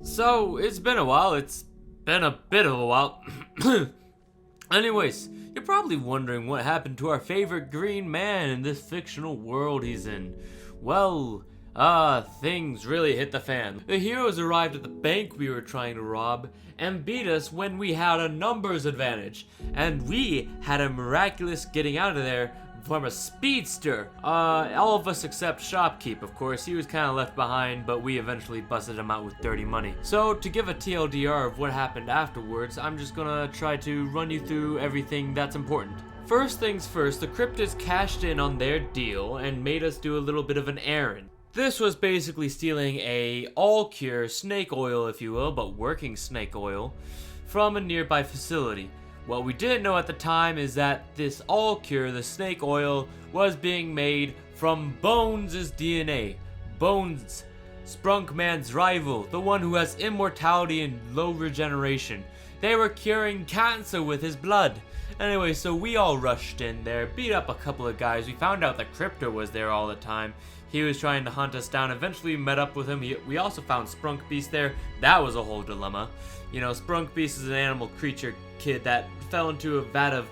So, it's been a while. It's been a bit of a while. Anyways, you're probably wondering what happened to our favorite green man in this fictional world he's in. Well, things really hit the fan. The heroes arrived at the bank we were trying to rob and beat us when we had a numbers advantage. And we had a miraculous getting out of there from a speedster. All of us except Shopkeep, of course. He was kind of left behind, but we eventually busted him out with dirty money. So to give a TLDR of what happened afterwards, I'm just gonna try to run you through everything that's important. First things first, the cryptids cashed in on their deal and made us do a little bit of an errand. This was basically stealing a all-cure snake oil, if you will, but working snake oil, from a nearby facility. What we didn't know at the time is that this all-cure, the snake oil, was being made from Bones' DNA. Bones, Sprunkman's rival, the one who has immortality and low regeneration. They were curing cancer with his blood. Anyway, so we all rushed in there, beat up a couple of guys. We found out that Crypto was there all the time. He was trying to hunt us down. Eventually we met up with him. We also found Sprunk Beast there. That was a whole dilemma. You know, Sprunk Beast is an animal creature kid that fell into a vat of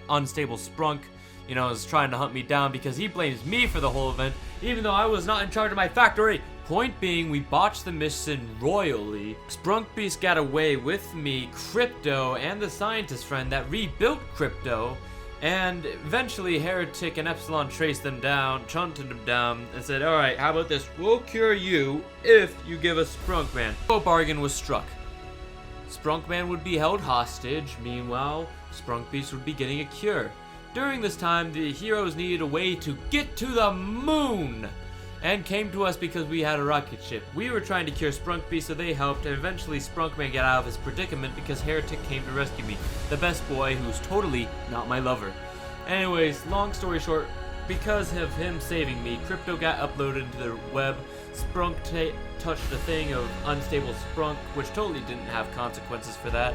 unstable sprunk. You know, is trying to hunt me down because he blames me for the whole event, even though I was not in charge of my factory. Point being, we botched the mission royally. Sprunk Beast got away with me, Crypto, and the scientist friend that rebuilt Crypto. And eventually Heretic and Epsilon traced them down, hunted them down, and said, alright, how about this? We'll cure you if you give us Sprunkman. So a bargain was struck. Sprunkman would be held hostage, meanwhile, Sprunk Beast would be getting a cure. During this time, the heroes needed a way to get to the moon, and came to us because we had a rocket ship. We were trying to cure Sprunk Beast, so they helped, and eventually Sprunkman got out of his predicament because Heretic came to rescue me, the best boy who's totally not my lover. Anyways, long story short, because of him saving me, Crypto got uploaded into the web. Sprunk touched the thing of unstable Sprunk, which totally didn't have consequences for that,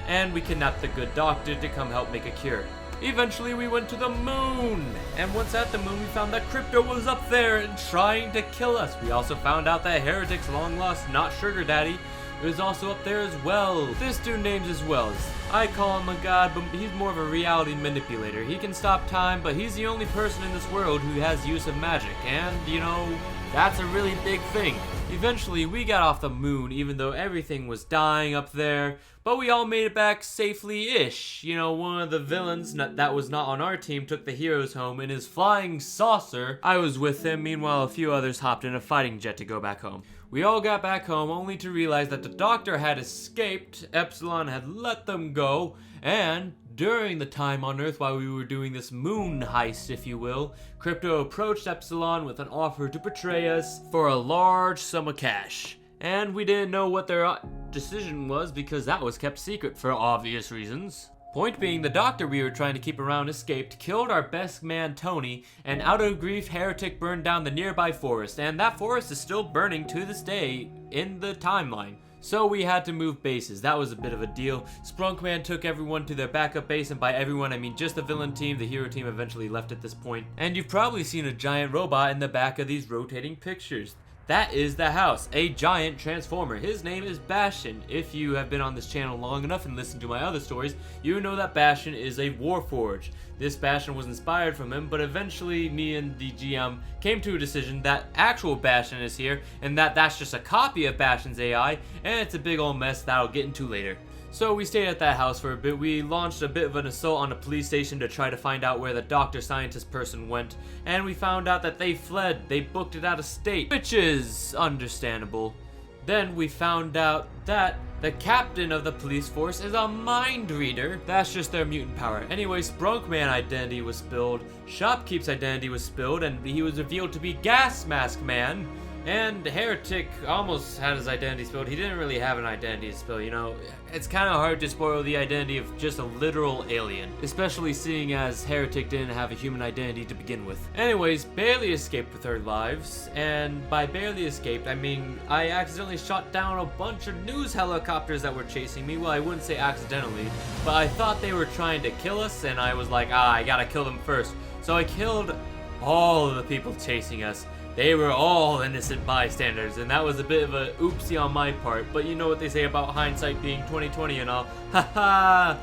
and we kidnapped the good doctor to come help make a cure. Eventually we went to the moon, and once at the moon we found that Crypto was up there and trying to kill us. We also found out that Heretic's long lost not sugar daddy is also up there as well. This dude names as well. I call him a god, but he's more of a reality manipulator. He can stop time, but he's the only person in this world who has use of magic, and you know, that's a really big thing. Eventually, we got off the moon, even though everything was dying up there, but we all made it back safely-ish. You know, one of the villains that was not on our team took the heroes home in his flying saucer. I was with him, meanwhile a few others hopped in a fighting jet to go back home. We all got back home only to realize that the doctor had escaped, Epsilon had let them go, and during the time on Earth while we were doing this moon heist, if you will, Crypto approached Epsilon with an offer to betray us for a large sum of cash. And we didn't know what their decision was because that was kept secret for obvious reasons. Point being, the doctor we were trying to keep around escaped, killed our best man Tony, and out of grief, Heretic burned down the nearby forest, and that forest is still burning to this day in the timeline. So we had to move bases. That was a bit of a deal. Sprunkman took everyone to their backup base, and by everyone I mean just the villain team. The hero team eventually left at this point. And you've probably seen a giant robot in the back of these rotating pictures. That is the house, a giant transformer. His name is Bastion. If you have been on this channel long enough and listened to my other stories, you know that Bastion is a warforged. This Bastion was inspired from him, but eventually me and the GM came to a decision that actual Bastion is here, and that's just a copy of Bastion's AI, and it's a big old mess that I'll get into later. So we stayed at that house for a bit. We launched a bit of an assault on the police station to try to find out where the doctor scientist person went, and we found out that they fled. They booked it out of state, which is understandable. Then we found out that the captain of the police force is a mind reader. That's just their mutant power. Anyway, Sprunkman's identity was spilled, Shopkeep's identity was spilled, and he was revealed to be Gas Mask Man. And Heretic almost had his identity spilled. He didn't really have an identity to spill, you know. It's kind of hard to spoil the identity of just a literal alien, especially seeing as Heretic didn't have a human identity to begin with. Anyways, barely escaped with our lives, and by barely escaped, I mean I accidentally shot down a bunch of news helicopters that were chasing me. Well, I wouldn't say accidentally, but I thought they were trying to kill us, and I was like, I gotta kill them first. So I killed all of the people chasing us. They were all innocent bystanders, and that was a bit of a oopsie on my part, but you know what they say about hindsight being 20/20 and all. Haha!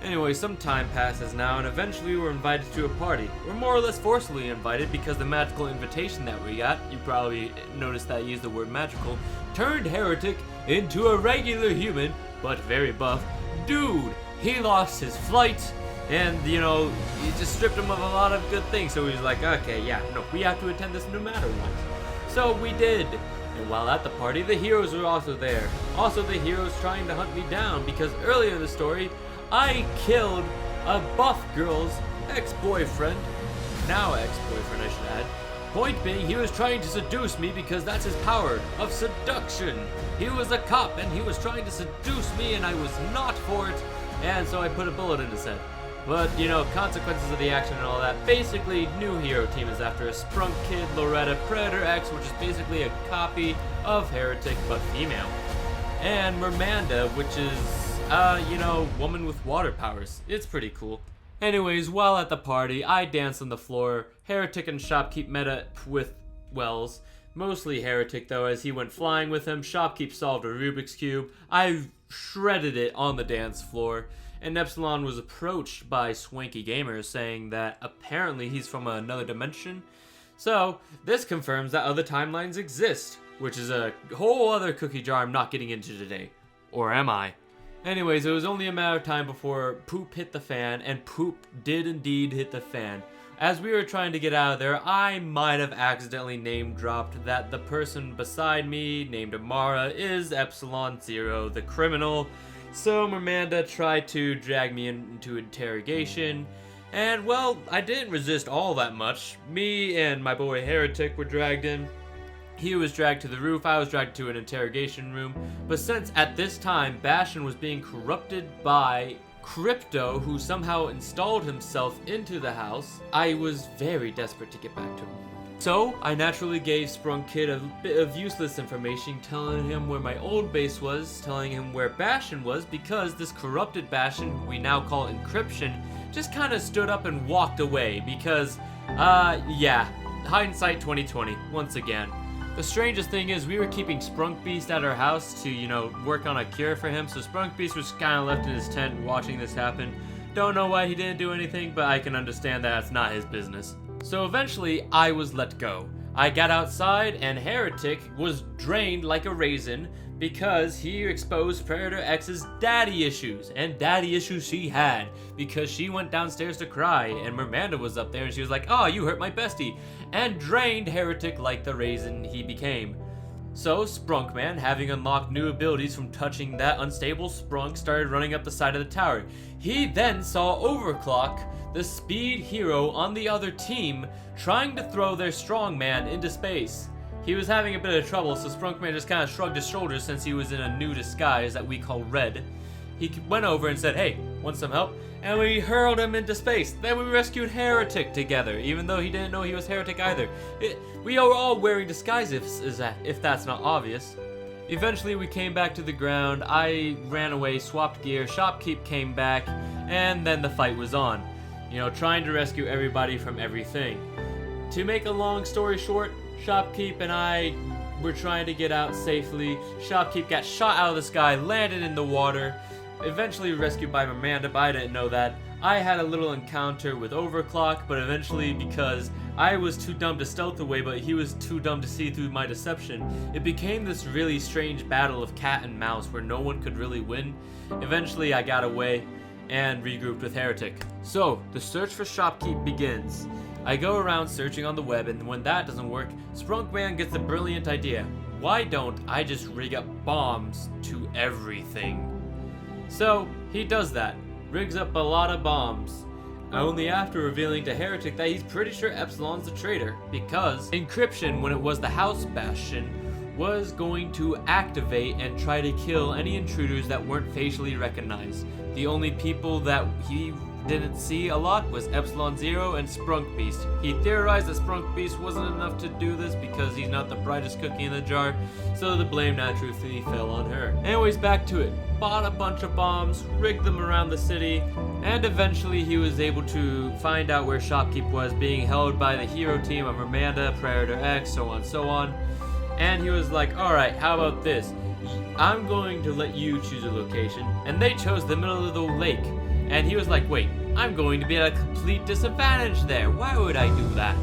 Anyway, some time passes now, and eventually we're invited to a party. We're more or less forcibly invited because the magical invitation that we got, you probably noticed that I used the word magical, turned Heretic into a regular human, but very buff, dude. He lost his flight, and, you know, he just stripped him of a lot of good things. So he was like, okay, yeah, no, we have to attend this no matter what. So we did. And while at the party, the heroes were also there. Also the heroes trying to hunt me down because earlier in the story, I killed a buff girl's ex-boyfriend. Now ex-boyfriend, I should add. Point being, he was trying to seduce me because that's his power of seduction. He was a cop and he was trying to seduce me and I was not for it. And so I put a bullet in his head. But, you know, consequences of the action and all that. Basically, new hero team is after a Sprunk Kid, Loretta, Predator X, which is basically a copy of Heretic, but female. And Mermanda, which is, you know, woman with water powers. It's pretty cool. Anyways, while at the party, I danced on the floor. Heretic and Shopkeep met up with Wells. Mostly Heretic, though, as he went flying with him. Shopkeep solved a Rubik's Cube. I shredded it on the dance floor. And Epsilon was approached by Swanky Gamers saying that apparently he's from another dimension. So, this confirms that other timelines exist, which is a whole other cookie jar I'm not getting into today. Or am I? Anyways, it was only a matter of time before poop hit the fan, and poop did indeed hit the fan. As we were trying to get out of there, I might have accidentally name-dropped that the person beside me, named Amore, is Epsilon Zero, the criminal. So Mermanda tried to drag me into interrogation, and well, I didn't resist all that much. Me and my boy Heretic were dragged in. He was dragged to the roof, I was dragged to an interrogation room, but since at this time Bastion was being corrupted by Crypto, who somehow installed himself into the house, I was very desperate to get back to him. So, I naturally gave Sprunk Kid a bit of useless information, telling him where my old base was, telling him where Bastion was, because this corrupted Bastion, who we now call Encryption, just kind of stood up and walked away, because, yeah, hindsight 20/20, once again. The strangest thing is, we were keeping Sprunk Beast at our house to, you know, work on a cure for him, so Sprunk Beast was kind of left in his tent watching this happen. Don't know why he didn't do anything, but I can understand that it's not his business. So eventually, I was let go. I got outside, and Heretic was drained like a raisin because he exposed Predator X's daddy issues. And daddy issues she had, because she went downstairs to cry, and Mermanda was up there, and she was like, "Oh, you hurt my bestie," and drained Heretic like the raisin he became. So, Sprunkman, having unlocked new abilities from touching that unstable Sprunk, started running up the side of the tower. He then saw Overclock, the speed hero on the other team, trying to throw their strongman into space. He was having a bit of trouble, so Sprunkman just kind of shrugged his shoulders since he was in a new disguise that we call Red. He went over and said, "Hey, want some help?" And we hurled him into space. Then we rescued Heretic together, even though he didn't know he was Heretic either. We are all wearing disguises, if that's not obvious. Eventually we came back to the ground, I ran away, swapped gear, Shopkeep came back, and then the fight was on. You know, trying to rescue everybody from everything. To make a long story short, Shopkeep and I were trying to get out safely. Shopkeep got shot out of the sky, landed in the water, eventually rescued by Mermanda, but I didn't know that. I had a little encounter with Overclock, but eventually, because I was too dumb to stealth away, but he was too dumb to see through my deception, it became this really strange battle of cat and mouse where no one could really win. Eventually, I got away and regrouped with Heretic. So, the search for Shopkeep begins. I go around searching on the web, and when that doesn't work, Sprunkman gets a brilliant idea. Why don't I just rig up bombs to everything? So, he does that. Rigs up a lot of bombs. Only after revealing to Heretic that he's pretty sure Epsilon's the traitor, because Encryption, when it was the House Bastion, was going to activate and try to kill any intruders that weren't facially recognized. The only people that he didn't see a lot was Epsilon Zero and Sprunk Beast. He theorized that Sprunk Beast wasn't enough to do this because he's not the brightest cookie in the jar, so the blame naturally fell on her. Anyways, back to it. Bought a bunch of bombs, rigged them around the city, and eventually he was able to find out where Shopkeep was, being held by the hero team of Amanda, Predator X, so on, so on. And he was like, alright, how about this? I'm going to let you choose a location. And they chose the middle of the lake. And he was like, wait, I'm going to be at a complete disadvantage there. Why would I do that?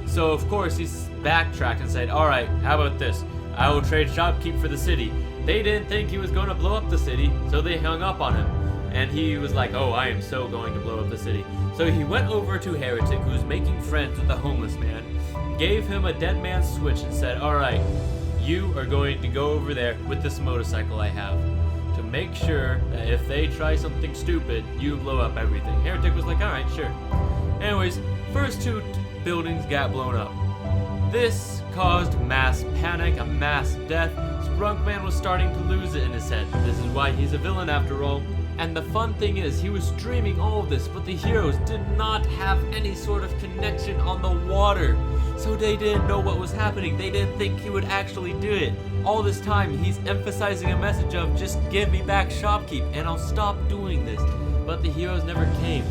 So of course he backtracked and said, alright, how about this? I will trade Shopkeep for the city. They didn't think he was going to blow up the city, so they hung up on him. And he was like, oh, I am so going to blow up the city. So he went over to Heretic, who was making friends with the homeless man, gave him a dead man's switch and said, alright, you are going to go over there with this motorcycle I have to make sure that if they try something stupid, you blow up everything. Heretic was like, alright, sure. Anyways, first two buildings got blown up. This caused mass panic, a mass death. Sprunkman was starting to lose it in his head. This is why he's a villain after all. And the fun thing is, he was dreaming all of this, but the heroes did not have any sort of connection on the water. So they didn't know what was happening. They didn't think he would actually do it. All this time, he's emphasizing a message of, just give me back Shopkeep and I'll stop doing this. But the heroes never came.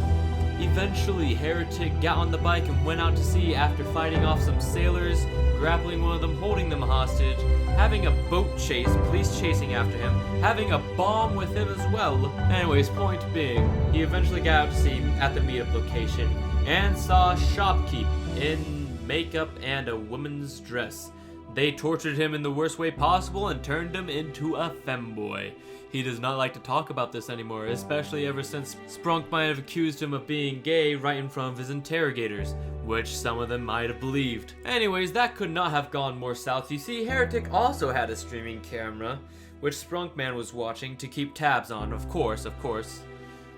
Eventually, Heretic got on the bike and went out to sea after fighting off some sailors, grappling one of them, holding them hostage, having a boat chase, police chasing after him, having a bomb with him as well. Anyways, point being, he eventually got out to sea at the meetup location and saw Shopkeep in makeup and a woman's dress. They tortured him in the worst way possible and turned him into a femboy. He does not like to talk about this anymore, especially ever since Sprunk might have accused him of being gay right in front of his interrogators, which some of them might have believed. Anyways, that could not have gone more south. You see, Heretic also had a streaming camera, which Sprunkman was watching to keep tabs on, of course.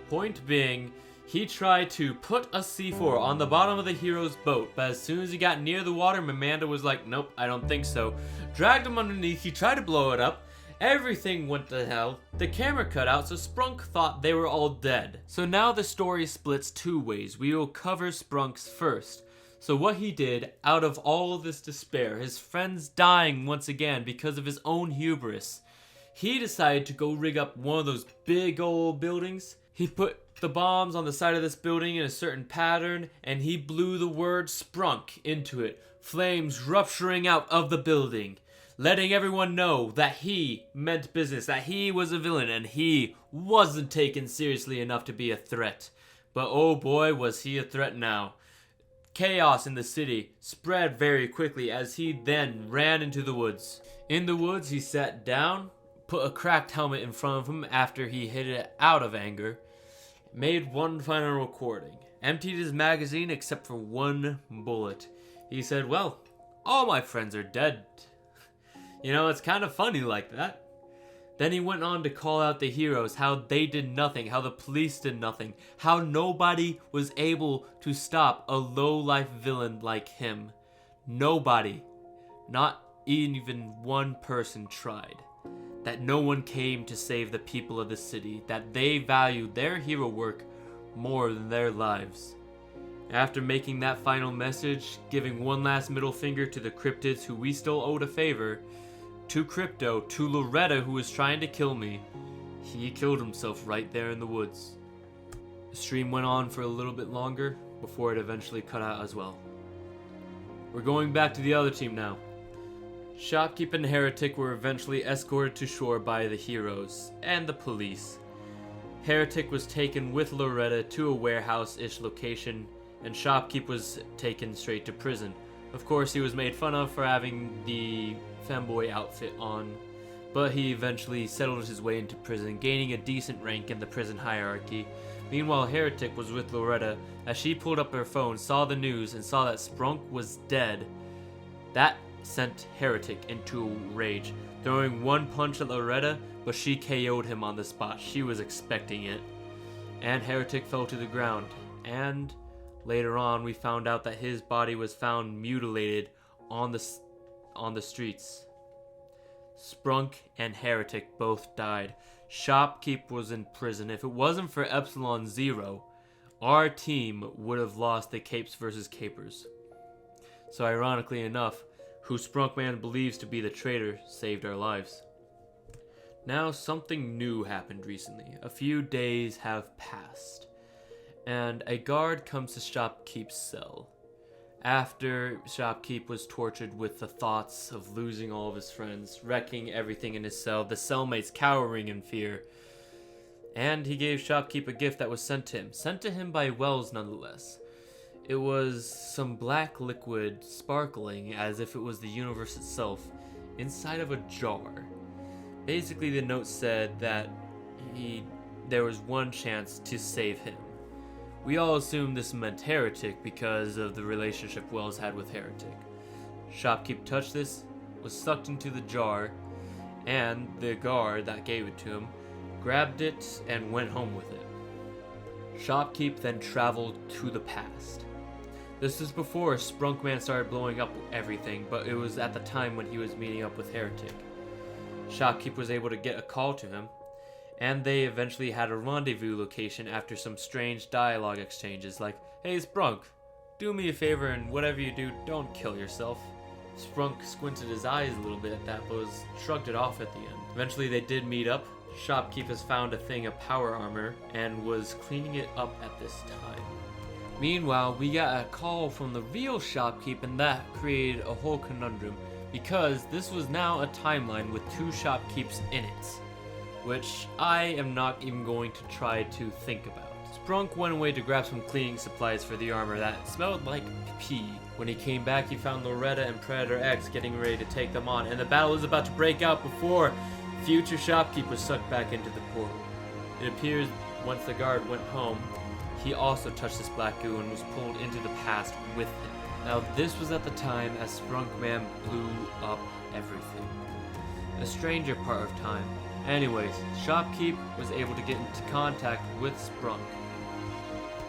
Point being, he tried to put a C4 on the bottom of the hero's boat, but as soon as he got near the water, Amanda was like, nope, I don't think so. Dragged him underneath, he tried to blow it up. Everything went to hell. The camera cut out, so Sprunk thought they were all dead. So now the story splits two ways. We will cover Sprunk's first. So what he did, out of all of this despair, his friends dying once again because of his own hubris, he decided to go rig up one of those big old buildings. He put the bombs on the side of this building in a certain pattern, and he blew the word Sprunk into it, flames rupturing out of the building, letting everyone know that he meant business, that he was a villain, and he wasn't taken seriously enough to be a threat. But oh boy, was he a threat now. Chaos in the city spread very quickly as he then ran into the woods. In the woods, he sat down, put a cracked helmet in front of him after he hit it out of anger, made one final recording, emptied his magazine except for one bullet. He said, well, all my friends are dead. You know, it's kind of funny like that. Then he went on to call out the heroes, how they did nothing, how the police did nothing, how nobody was able to stop a low-life villain like him. Nobody, not even one person tried. That no one came to save the people of the city, that they valued their hero work more than their lives. After making that final message, giving one last middle finger to the cryptids who we still owed a favor, to Crypto, to Loretta who was trying to kill me, he killed himself right there in the woods. The stream went on for a little bit longer before it eventually cut out as well. We're going back to the other team now. Shopkeep and Heretic were eventually escorted to shore by the heroes and the police. Heretic was taken with Loretta to a warehouse-ish location, and Shopkeep was taken straight to prison. Of course, he was made fun of for having the femboy outfit on, but he eventually settled his way into prison, gaining a decent rank in the prison hierarchy. Meanwhile, Heretic was with Loretta as she pulled up her phone, saw the news, and saw that Sprunk was dead. That sent Heretic into a rage, throwing one punch at Loretta, but she KO'd him on the spot. She was expecting it. And Heretic fell to the ground. And later on, we found out that his body was found mutilated on the streets. Sprunk and Heretic both died. Shopkeep was in prison. If it wasn't for Epsilon Zero, our team would have lost the Capes versus Capers. So ironically enough, who Sprunkman believes to be the traitor saved our lives. Now something new happened recently. A few days have passed, and a guard comes to Shopkeep's cell. After Shopkeep was tortured with the thoughts of losing all of his friends, wrecking everything in his cell, the cellmates cowering in fear, and he gave Shopkeep a gift that was sent to him by Wells nonetheless. It was some black liquid sparkling as if it was the universe itself inside of a jar. Basically, the note said that there was one chance to save him. We all assumed this meant Heretic because of the relationship Wells had with Heretic. Shopkeep touched this, was sucked into the jar, and the guard that gave it to him grabbed it and went home with it. Shopkeep then traveled to the past. This is before Sprunkman started blowing up everything, but it was at the time when he was meeting up with Heretic. Shopkeep was able to get a call to him, and they eventually had a rendezvous location after some strange dialogue exchanges like, "Hey Sprunk, do me a favor and whatever you do, don't kill yourself." Sprunk squinted his eyes a little bit at that, but shrugged it off at the end. Eventually they did meet up. Shopkeep has found a thing of power armor and was cleaning it up at this time. Meanwhile, we got a call from the real Shopkeep, and that created a whole conundrum because this was now a timeline with two Shopkeeps in it, which I am not even going to try to think about. Sprunk went away to grab some cleaning supplies for the armor that smelled like pee. When he came back, he found Loretta and Predator X getting ready to take them on, and the battle was about to break out before future Shopkeep was sucked back into the portal. It appears once the guard went home, he also touched this black goo and was pulled into the past with him. Now this was at the time as Sprunkman blew up everything. A stranger part of time. Anyways, Shopkeep was able to get into contact with Sprunk.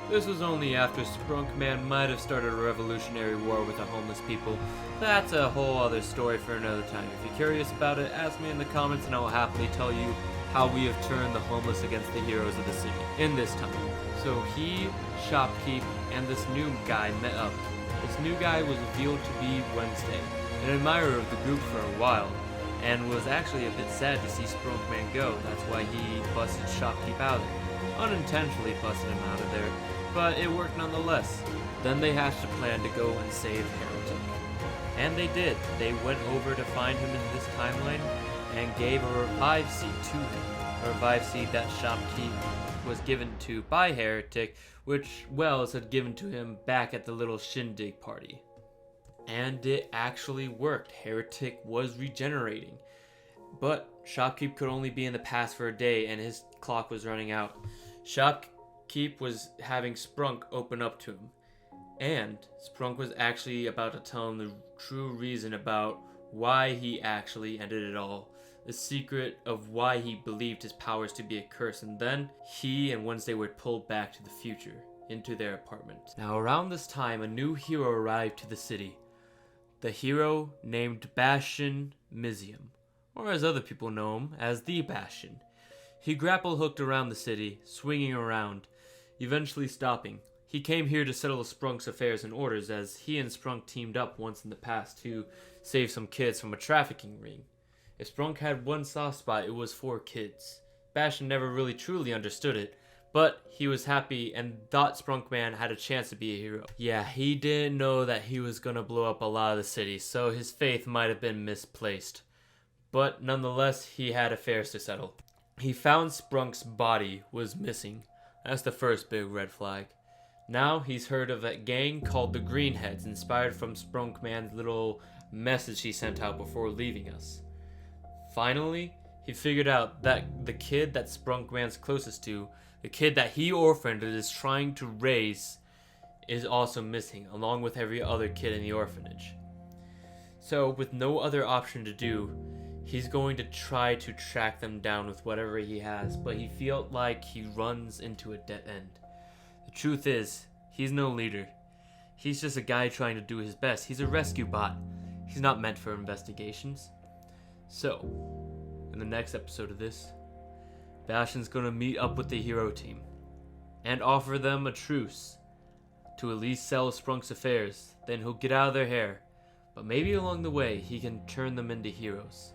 This was only after Sprunkman might have started a revolutionary war with the homeless people. That's a whole other story for another time. If you're curious about it, ask me in the comments and I will happily tell you how we have turned the homeless against the heroes of the city in this time. So he, Shopkeep, and this new guy met up. This new guy was revealed to be Wednesday, an admirer of the group for a while, and was actually a bit sad to see Sprunkman go. That's why he busted Shopkeep out of there. Unintentionally busted him out of there, but it worked nonetheless. Then they hatched a plan to go and save Heretic. And they did. They went over to find him in this timeline and gave a revive seed to him. A revive seed that Shopkeep was given to by Heretic, which Wells had given to him back at the little shindig party. And it actually worked. Heretic was regenerating. But Shopkeep could only be in the past for a day and his clock was running out. Shopkeep was having Sprunk open up to him. And Sprunk was actually about to tell him the true reason about why he actually ended it all. The secret of why he believed his powers to be a curse, and then he and Wednesday were pulled back to the future, into their apartment. Now around this time, a new hero arrived to the city. The hero named Bastion Mizium, or as other people know him, as the Bastion. He grapple hooked around the city, swinging around, eventually stopping. He came here to settle Sprunk's affairs and orders, as he and Sprunk teamed up once in the past to save some kids from a trafficking ring. If Sprunk had one soft spot, it was for kids. Bastion never really truly understood it, but he was happy and thought Sprunkman had a chance to be a hero. Yeah, he didn't know that he was gonna blow up a lot of the city, so his faith might have been misplaced. But nonetheless, he had affairs to settle. He found Sprunk's body was missing. That's the first big red flag. Now he's heard of a gang called the Greenheads, inspired from Sprunkman's little message he sent out before leaving us. Finally, he figured out that the kid that Sprunkman's closest to, the kid that he orphaned and is trying to raise, is also missing, along with every other kid in the orphanage. So, with no other option to do, he's going to try to track them down with whatever he has, but he felt like he runs into a dead end. The truth is, he's no leader. He's just a guy trying to do his best. He's a rescue bot. He's not meant for investigations. So, in the next episode of this, Bastion's gonna meet up with the hero team. and offer them a truce to at least sell Sprunk's affairs. Then he'll get out of their hair, but maybe along the way he can turn them into heroes.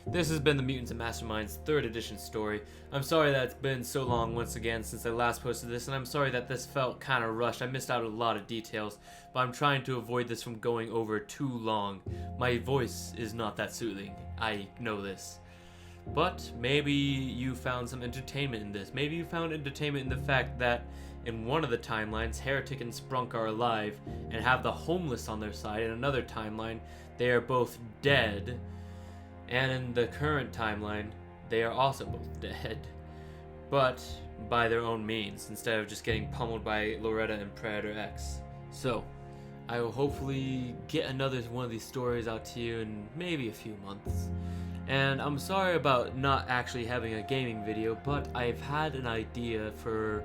This has been the Mutants and Masterminds 3rd edition story. I'm sorry that it's been so long once again since I last posted this, and I'm sorry that this felt kind of rushed. I missed out a lot of details, but I'm trying to avoid this from going over too long. My voice is not that soothing, I know this. But maybe you found some entertainment in this. Maybe you found entertainment in the fact that in one of the timelines, Heretic and Sprunk are alive and have the homeless on their side. In another timeline, they are both dead. And in the current timeline, they are also both dead, but by their own means, instead of just getting pummeled by Loretta and Predator X. So, I will hopefully get another one of these stories out to you in maybe a few months. And I'm sorry about not actually having a gaming video, but I've had an idea for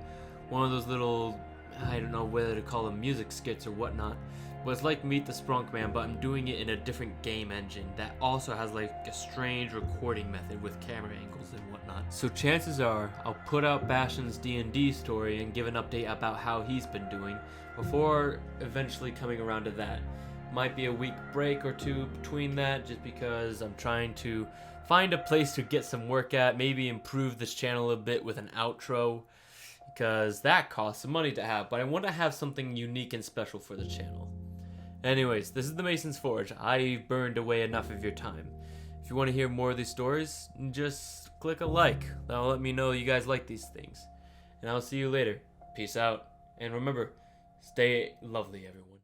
one of those little, I don't know whether to call them music skits or whatnot. But it's like Meet the Sprunk Man, but I'm doing it in a different game engine that also has like a strange recording method with camera angles and whatnot. So chances are I'll put out Bastion's D&D story and give an update about how he's been doing before eventually coming around to that. Might be a week break or two between that, just because I'm trying to find a place to get some work at, maybe improve this channel a bit with an outro, because that costs some money to have, but I want to have something unique and special for the channel. Anyways, this is the Mason's Forge. I burned away enough of your time. If you want to hear more of these stories, just click a like. That'll let me know you guys like these things. And I'll see you later. Peace out. And remember, stay lovely, everyone.